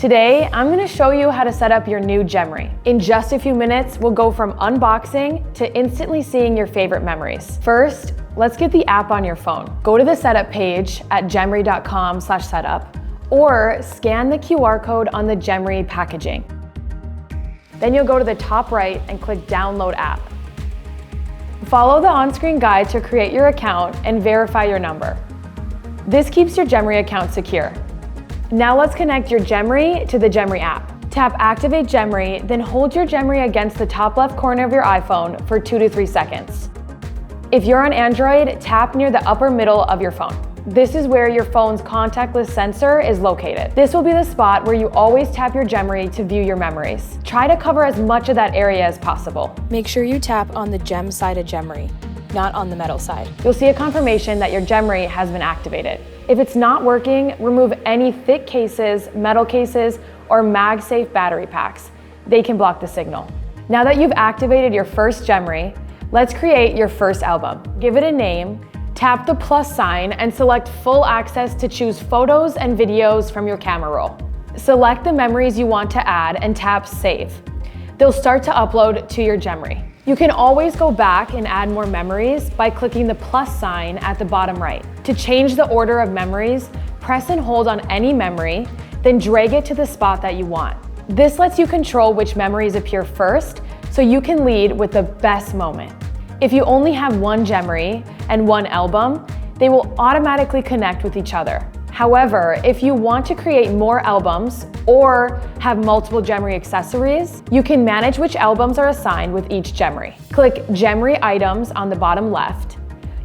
Today, I'm going to show you how to set up your new Gemory. In just a few minutes, we'll go from unboxing to instantly seeing your favorite memories. First, let's get the app on your phone. Go to the setup page at gemory.com/setup or scan the QR code on the Gemory packaging. Then you'll go to the top right and click Download App. Follow the on-screen guide to create your account and verify your number. This keeps your Gemory account secure. Now let's connect your Gemory to the Gemory app. Tap Activate Gemory, then hold your Gemory against the top left corner of your iPhone for 2 to 3 seconds. If you're on Android, tap near the upper middle of your phone. This is where your phone's contactless sensor is located. This will be the spot where you always tap your Gemory to view your memories. Try to cover as much of that area as possible. Make sure you tap on the gem side of Gemory, not on the metal side. You'll see a confirmation that your Gemory has been activated. If it's not working, remove any thick cases, metal cases, or MagSafe battery packs. They can block the signal. Now that you've activated your first Gemory, let's create your first album. Give it a name, tap the plus sign, and select full access to choose photos and videos from your camera roll. Select the memories you want to add and tap Save. They'll start to upload to your Gemory. You can always go back and add more memories by clicking the plus sign at the bottom right. To change the order of memories, press and hold on any memory, then drag it to the spot that you want. This lets you control which memories appear first, so you can lead with the best moment. If you only have one Gemory and one album, they will automatically connect with each other. However, if you want to create more albums or have multiple Gemory accessories, you can manage which albums are assigned with each Gemory. Click Gemory Items on the bottom left.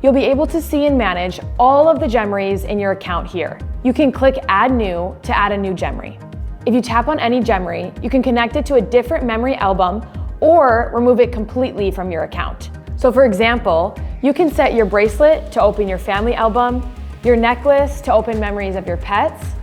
You'll be able to see and manage all of the Gemories in your account here. You can click Add New to add a new Gemory. If you tap on any Gemory, you can connect it to a different memory album or remove it completely from your account. So for example, you can set your bracelet to open your family album, your necklace to open memories of your pets,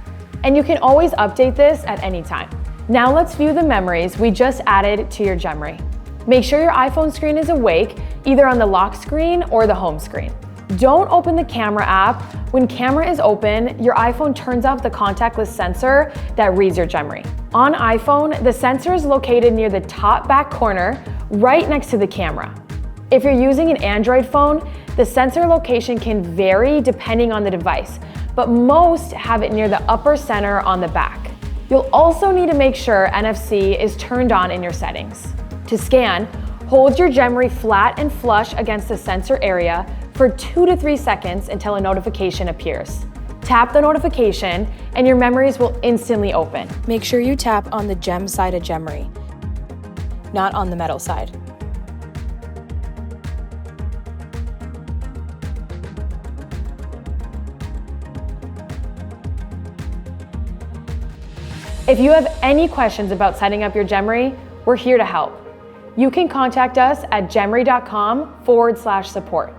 and you can always update this at any time. Now let's view the memories we just added to your Gemory. Make sure your iPhone screen is awake, either on the lock screen or the home screen. Don't open the camera app. When camera is open, your iPhone turns off the contactless sensor that reads your Gemory. On iPhone, the sensor is located near the top back corner, right next to the camera. If you're using an Android phone, the sensor location can vary depending on the device, but most have it near the upper center on the back. You'll also need to make sure NFC is turned on in your settings. To scan, hold your Gemory flat and flush against the sensor area for 2 to 3 seconds until a notification appears. Tap the notification and your memories will instantly open. Make sure you tap on the gem side of Gemory, not on the metal side. If you have any questions about setting up your Gemory, we're here to help. You can contact us at gemory.com/support.